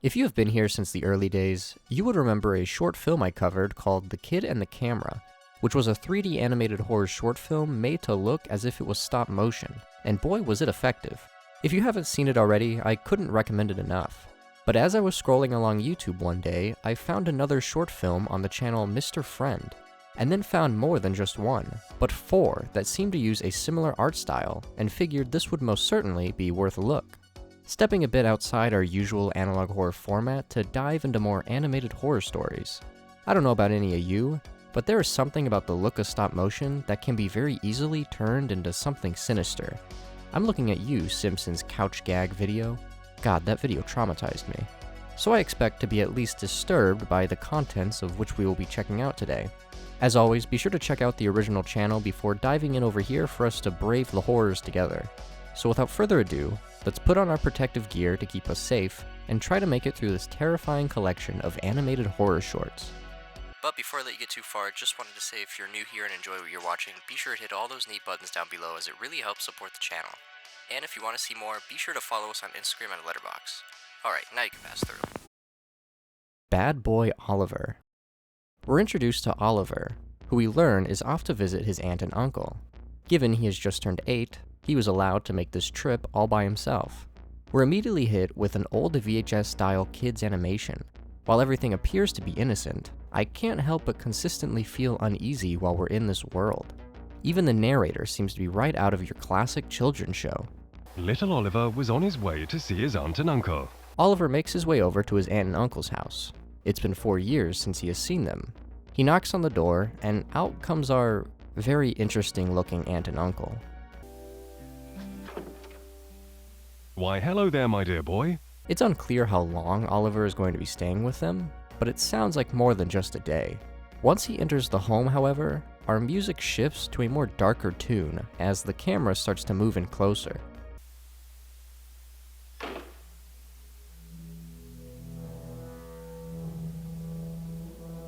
If you have been here since the early days, you would remember a short film I covered called The Kid and the Camera, which was a 3D animated horror short film made to look as if it was stop motion, and boy was it effective. If you haven't seen it already, I couldn't recommend it enough. But as I was scrolling along YouTube one day, I found another short film on the channel Mr. Friend, and then found more than just one, but 4 that seemed to use a similar art style, and figured this would most certainly be worth a look. Stepping a bit outside our usual analog horror format to dive into more animated horror stories. I don't know about any of you, but there is something about the look of stop motion that can be very easily turned into something sinister. I'm looking at you, Simpsons couch gag video. God, that video traumatized me. So I expect to be at least disturbed by the contents of which we will be checking out today. As always, be sure to check out the original channel before diving in over here for us to brave the horrors together. So without further ado, let's put on our protective gear to keep us safe, and try to make it through this terrifying collection of animated horror shorts. But before I let you get too far, just wanted to say if you're new here and enjoy what you're watching, be sure to hit all those neat buttons down below as it really helps support the channel. And if you want to see more, be sure to follow us on Instagram and Letterboxd. Alright, now you can pass through. Bad Boy Oliver. We're introduced to Oliver, who we learn is off to visit his aunt and uncle. Given he has just turned 8, he was allowed to make this trip all by himself. We're immediately hit with an old VHS-style kids animation. While everything appears to be innocent, I can't help but consistently feel uneasy while we're in this world. Even the narrator seems to be right out of your classic children's show. Little Oliver was on his way to see his aunt and uncle. Oliver makes his way over to his aunt and uncle's house. It's been 4 years since he has seen them. He knocks on the door, and out comes our very interesting looking aunt and uncle. Why, hello there, my dear boy. It's unclear how long Oliver is going to be staying with them, but it sounds like more than just a day. Once he enters the home, however, our music shifts to a more darker tune as the camera starts to move in closer.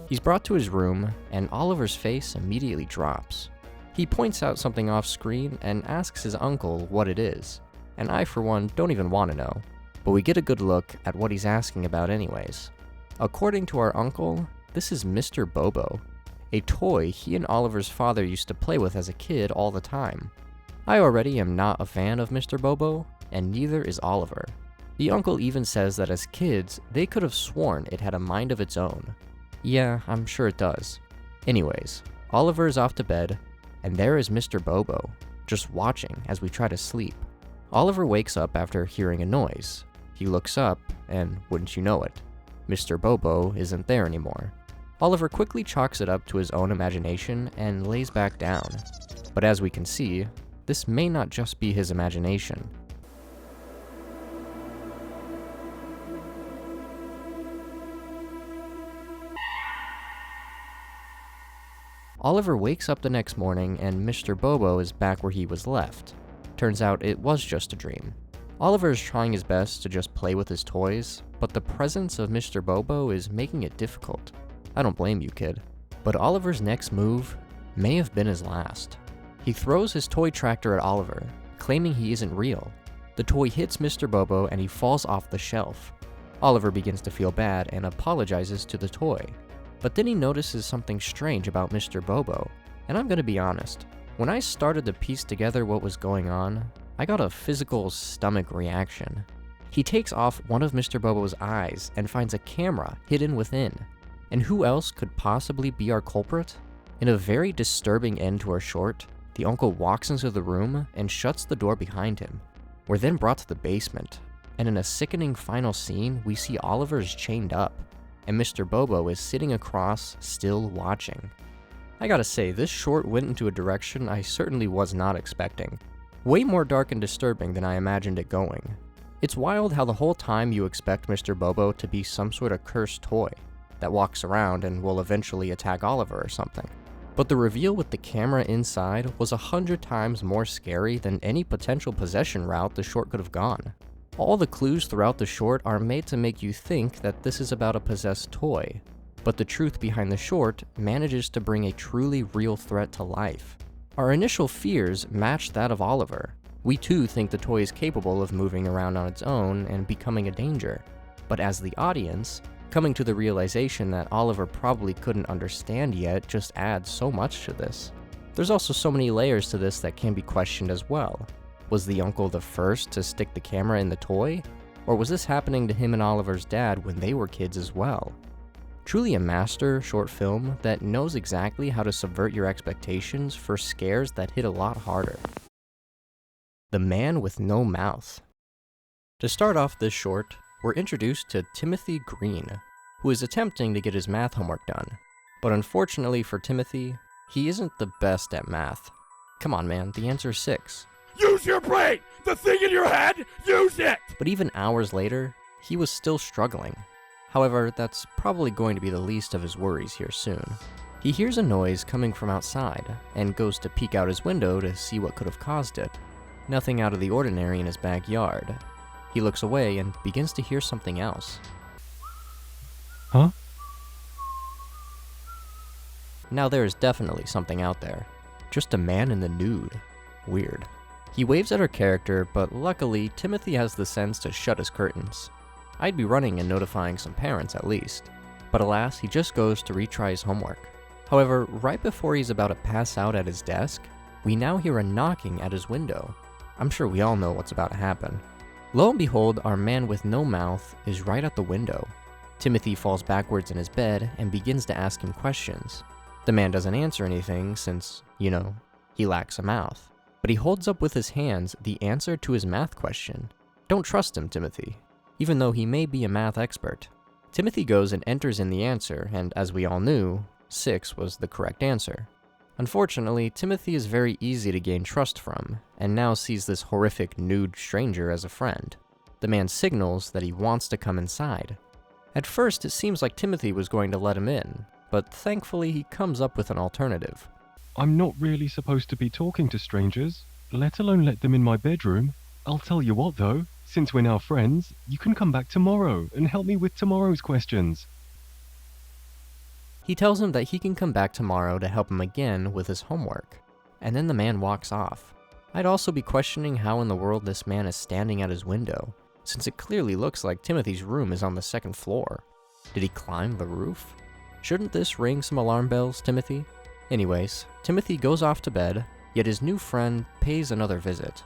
He's brought to his room, and Oliver's face immediately drops. He points out something off screen and asks his uncle what it is, and I, for one, don't even want to know. But we get a good look at what he's asking about anyways. According to our uncle, this is Mr. Bobo, a toy he and Oliver's father used to play with as a kid all the time. I already am not a fan of Mr. Bobo, and neither is Oliver. The uncle even says that as kids, they could have sworn it had a mind of its own. Yeah, I'm sure it does. Anyways, Oliver is off to bed, and there is Mr. Bobo, just watching as we try to sleep. Oliver wakes up after hearing a noise. He looks up, and wouldn't you know it, Mr. Bobo isn't there anymore. Oliver quickly chalks it up to his own imagination and lays back down. But as we can see, this may not just be his imagination. Oliver wakes up the next morning and Mr. Bobo is back where he was left. Turns out it was just a dream. Oliver is trying his best to just play with his toys, but the presence of Mr. Bobo is making it difficult. I don't blame you, kid. But Oliver's next move may have been his last. He throws his toy tractor at Oliver, claiming he isn't real. The toy hits Mr. Bobo and he falls off the shelf. Oliver begins to feel bad and apologizes to the toy. But then he notices something strange about Mr. Bobo, and I'm gonna be honest. When I started to piece together what was going on, I got a physical stomach reaction. He takes off one of Mr. Bobo's eyes and finds a camera hidden within. And who else could possibly be our culprit? In a very disturbing end to our short, the uncle walks into the room and shuts the door behind him. We're then brought to the basement, and in a sickening final scene, we see Oliver's chained up, and Mr. Bobo is sitting across, still watching. I gotta say, this short went into a direction I certainly was not expecting. Way more dark and disturbing than I imagined it going. It's wild how the whole time you expect Mr. Bobo to be some sort of cursed toy that walks around and will eventually attack Oliver or something. But the reveal with the camera inside was 100 times more scary than any potential possession route the short could have gone. All the clues throughout the short are made to make you think that this is about a possessed toy, but the truth behind the short manages to bring a truly real threat to life. Our initial fears match that of Oliver. We too think the toy is capable of moving around on its own and becoming a danger. But as the audience, coming to the realization that Oliver probably couldn't understand yet just adds so much to this. There's also so many layers to this that can be questioned as well. Was the uncle the first to stick the camera in the toy? Or was this happening to him and Oliver's dad when they were kids as well? Truly a master short film that knows exactly how to subvert your expectations for scares that hit a lot harder. The Man with No Mouth. To start off this short, we're introduced to Timothy Green, who is attempting to get his math homework done. But unfortunately for Timothy, he isn't the best at math. Come on man, the answer is 6. Use your brain! The thing in your head, use it! But even hours later, he was still struggling. However, that's probably going to be the least of his worries here soon. He hears a noise coming from outside, and goes to peek out his window to see what could have caused it. Nothing out of the ordinary in his backyard. He looks away and begins to hear something else. Huh? Now there is definitely something out there. Just a man in the nude. Weird. He waves at our character, but luckily, Timothy has the sense to shut his curtains. I'd be running and notifying some parents at least. But alas, he just goes to retry his homework. However, right before he's about to pass out at his desk, we now hear a knocking at his window. I'm sure we all know what's about to happen. Lo and behold, our man with no mouth is right at the window. Timothy falls backwards in his bed and begins to ask him questions. The man doesn't answer anything since, he lacks a mouth. But he holds up with his hands the answer to his math question. Don't trust him, Timothy, even though he may be a math expert. Timothy goes and enters in the answer, and as we all knew, 6 was the correct answer. Unfortunately, Timothy is very easy to gain trust from, and now sees this horrific nude stranger as a friend. The man signals that he wants to come inside. At first, it seems like Timothy was going to let him in, but thankfully he comes up with an alternative. I'm not really supposed to be talking to strangers, let alone let them in my bedroom. I'll tell you what though, since we're now friends, you can come back tomorrow and help me with tomorrow's questions. He tells him that he can come back tomorrow to help him again with his homework, and then the man walks off. I'd also be questioning how in the world this man is standing at his window, since it clearly looks like Timothy's room is on the 2nd floor. Did he climb the roof? Shouldn't this ring some alarm bells, Timothy? Anyways, Timothy goes off to bed, yet his new friend pays another visit.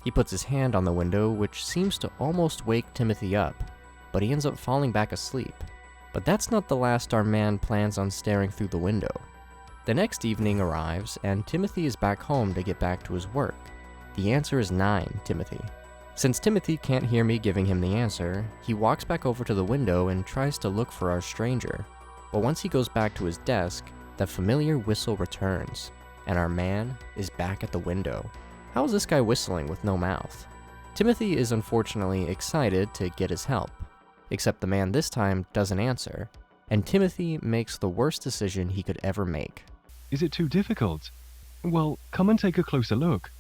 He puts his hand on the window, which seems to almost wake Timothy up, but he ends up falling back asleep. But that's not the last our man plans on staring through the window. The next evening arrives, and Timothy is back home to get back to his work. The answer is 9, Timothy. Since Timothy can't hear me giving him the answer, he walks back over to the window and tries to look for our stranger. But once he goes back to his desk, the familiar whistle returns, and our man is back at the window. How is this guy whistling with no mouth? Timothy is unfortunately excited to get his help, except the man this time doesn't answer, and Timothy makes the worst decision he could ever make. Is it too difficult? Well, come and take a closer look.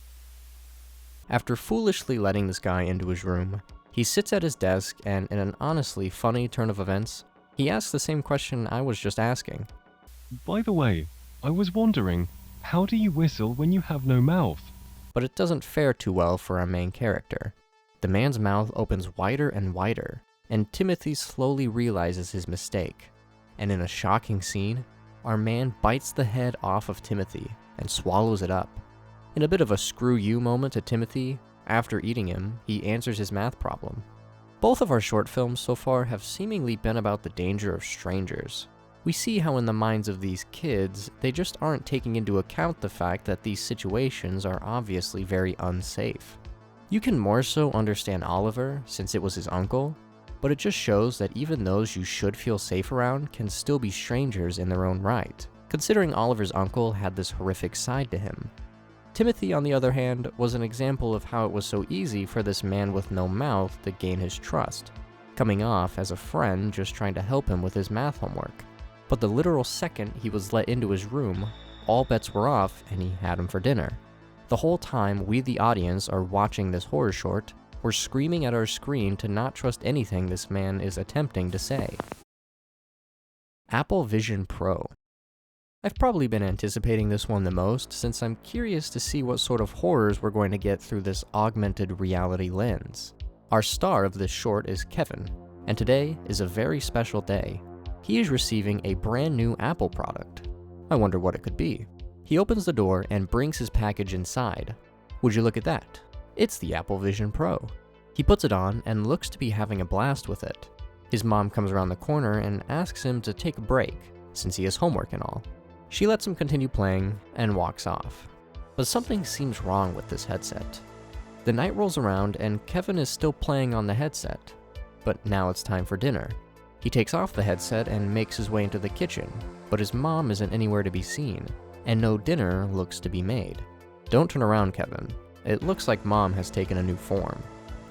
After foolishly letting this guy into his room, he sits at his desk and in an honestly funny turn of events, he asks the same question I was just asking. By the way, I was wondering, how do you whistle when you have no mouth? But it doesn't fare too well for our main character. The man's mouth opens wider and wider, and Timothy slowly realizes his mistake. And in a shocking scene, our man bites the head off of Timothy and swallows it up. In a bit of a screw you moment to Timothy, after eating him, he answers his math problem. Both of our short films so far have seemingly been about the danger of strangers. We see how in the minds of these kids, they just aren't taking into account the fact that these situations are obviously very unsafe. You can more so understand Oliver, since it was his uncle, but it just shows that even those you should feel safe around can still be strangers in their own right, considering Oliver's uncle had this horrific side to him. Timothy, on the other hand, was an example of how it was so easy for this man with no mouth to gain his trust, coming off as a friend just trying to help him with his math homework. But the literal second he was let into his room, all bets were off and he had him for dinner. The whole time we the audience are watching this horror short, we're screaming at our screen to not trust anything this man is attempting to say. Apple Vision Pro. I've probably been anticipating this one the most, since I'm curious to see what sort of horrors we're going to get through this augmented reality lens. Our star of this short is Kevin, and today is a very special day. He is receiving a brand new Apple product. I wonder what it could be. He opens the door and brings his package inside. Would you look at that? It's the Apple Vision Pro. He puts it on and looks to be having a blast with it. His mom comes around the corner and asks him to take a break, since he has homework and all. She lets him continue playing and walks off. But something seems wrong with this headset. The night rolls around and Kevin is still playing on the headset. But now it's time for dinner. He takes off the headset and makes his way into the kitchen, but his mom isn't anywhere to be seen, and no dinner looks to be made. Don't turn around, Kevin. It looks like mom has taken a new form.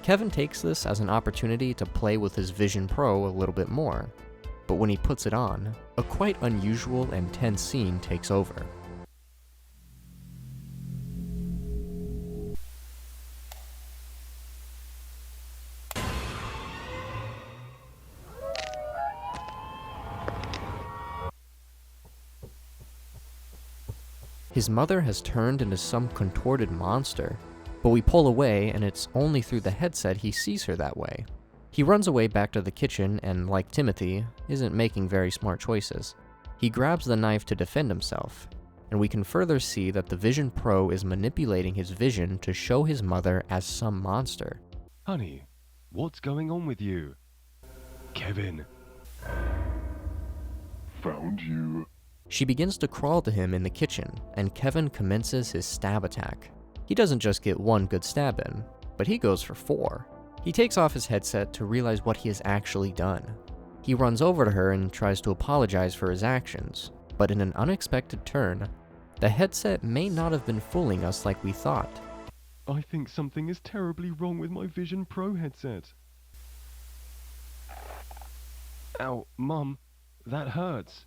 Kevin takes this as an opportunity to play with his Vision Pro a little bit more. But when he puts it on, a quite unusual and tense scene takes over. His mother has turned into some contorted monster, but we pull away and it's only through the headset he sees her that way. He runs away back to the kitchen and, like Timothy, isn't making very smart choices. He grabs the knife to defend himself, and we can further see that the Vision Pro is manipulating his vision to show his mother as some monster. Honey, what's going on with you? Kevin. Found you. She begins to crawl to him in the kitchen, and Kevin commences his stab attack. He doesn't just get one good stab in, but he goes for 4. He takes off his headset to realize what he has actually done. He runs over to her and tries to apologize for his actions, but in an unexpected turn, the headset may not have been fooling us like we thought. I think something is terribly wrong with my Vision Pro headset. Ow, Mum, that hurts.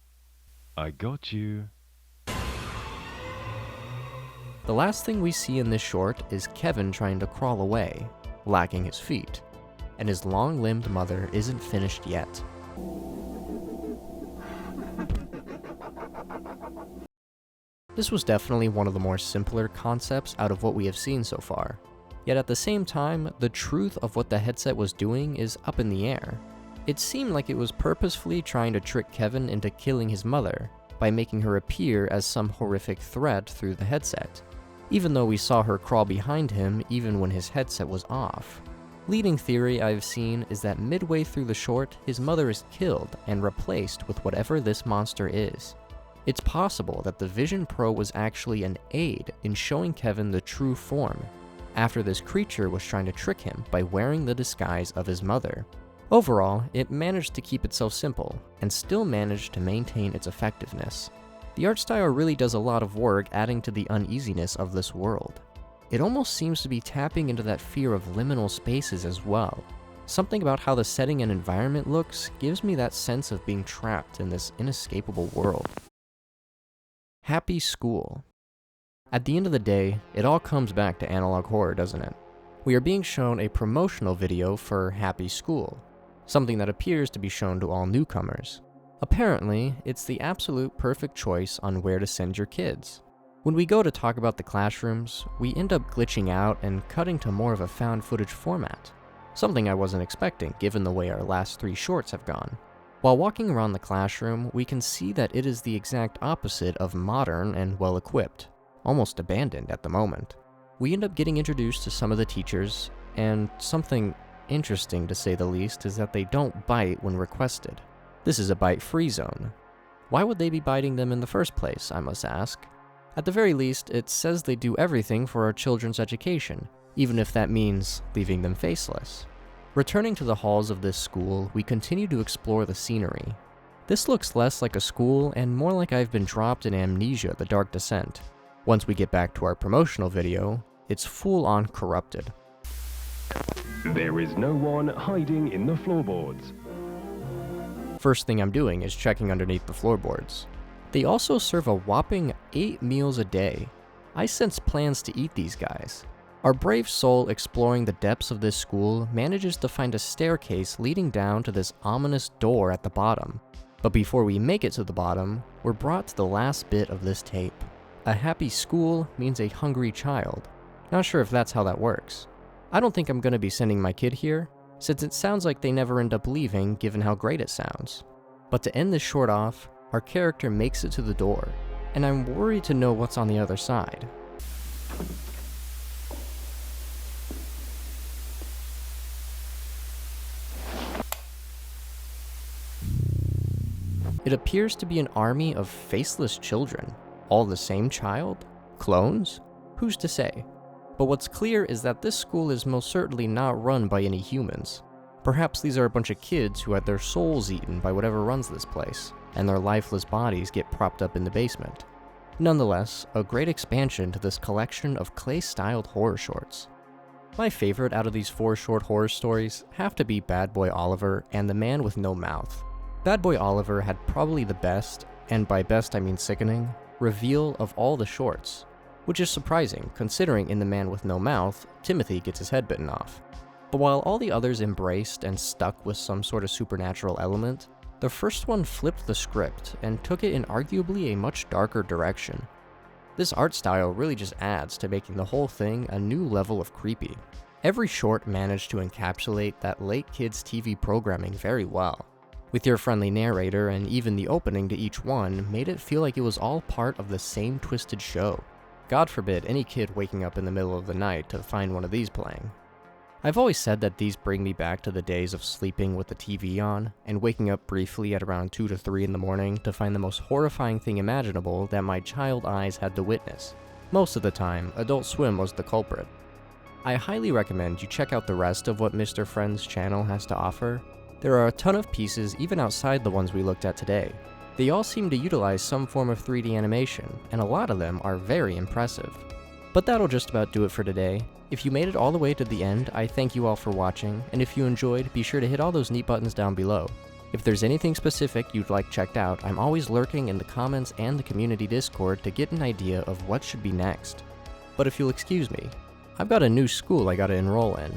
I got you. The last thing we see in this short is Kevin trying to crawl away, lacking his feet, and his long-limbed mother isn't finished yet. This was definitely one of the more simpler concepts out of what we have seen so far. Yet at the same time, the truth of what the headset was doing is up in the air. It seemed like it was purposefully trying to trick Kevin into killing his mother by making her appear as some horrific threat through the headset, even though we saw her crawl behind him even when his headset was off. Leading theory I've seen is that midway through the short, his mother is killed and replaced with whatever this monster is. It's possible that the Vision Pro was actually an aid in showing Kevin the true form, after this creature was trying to trick him by wearing the disguise of his mother. Overall, it managed to keep itself simple, and still managed to maintain its effectiveness. The art style really does a lot of work adding to the uneasiness of this world. It almost seems to be tapping into that fear of liminal spaces as well. Something about how the setting and environment looks gives me that sense of being trapped in this inescapable world. Happy School. At the end of the day, it all comes back to analog horror, doesn't it? We are being shown a promotional video for Happy School, something that appears to be shown to all newcomers. Apparently, it's the absolute perfect choice on where to send your kids. When we go to talk about the classrooms, we end up glitching out and cutting to more of a found footage format, something I wasn't expecting given the way our last 3 shorts have gone. While walking around the classroom, we can see that it is the exact opposite of modern and well-equipped, almost abandoned at the moment. We end up getting introduced to some of the teachers, and something interesting to say the least is that they don't bite when requested. This is a bite-free zone. Why would they be biting them in the first place, I must ask? At the very least, it says they do everything for our children's education, even if that means leaving them faceless. Returning to the halls of this school, we continue to explore the scenery. This looks less like a school and more like I've been dropped in Amnesia: The Dark Descent. Once we get back to our promotional video, it's full-on corrupted. There is no one hiding in the floorboards. First thing I'm doing is checking underneath the floorboards. They also serve a whopping 8 meals a day. I sense plans to eat these guys. Our brave soul exploring the depths of this school manages to find a staircase leading down to this ominous door at the bottom. But before we make it to the bottom, we're brought to the last bit of this tape. A happy school means a hungry child. Not sure if that's how that works. I don't think I'm going to be sending my kid here, since it sounds like they never end up leaving given how great it sounds. But to end this short off, our character makes it to the door, and I'm worried to know what's on the other side. It appears to be an army of faceless children. All the same child? Clones? Who's to say? But what's clear is that this school is most certainly not run by any humans. Perhaps these are a bunch of kids who had their souls eaten by whatever runs this place, and their lifeless bodies get propped up in the basement. Nonetheless, a great expansion to this collection of clay-styled horror shorts. My favorite out of these 4 short horror stories have to be Bad Boy Oliver and The Man with No Mouth. Bad Boy Oliver had probably the best, and by best I mean sickening, reveal of all the shorts, which is surprising considering in The Man with No Mouth, Timothy gets his head bitten off. But while all the others embraced and stuck with some sort of supernatural element, the first one flipped the script and took it in arguably a much darker direction. This art style really just adds to making the whole thing a new level of creepy. Every short managed to encapsulate that late kids TV programming very well. With your friendly narrator and even the opening to each one made it feel like it was all part of the same twisted show. God forbid any kid waking up in the middle of the night to find one of these playing. I've always said that these bring me back to the days of sleeping with the TV on and waking up briefly at around 2 to 3 in the morning to find the most horrifying thing imaginable that my child eyes had to witness. Most of the time, Adult Swim was the culprit. I highly recommend you check out the rest of what Mr. Friend's channel has to offer. There are a ton of pieces even outside the ones we looked at today. They all seem to utilize some form of 3D animation, and a lot of them are very impressive. But that'll just about do it for today. If you made it all the way to the end, I thank you all for watching, and if you enjoyed, be sure to hit all those neat buttons down below. If there's anything specific you'd like checked out, I'm always lurking in the comments and the community Discord to get an idea of what should be next. But if you'll excuse me, I've got a new school I gotta enroll in.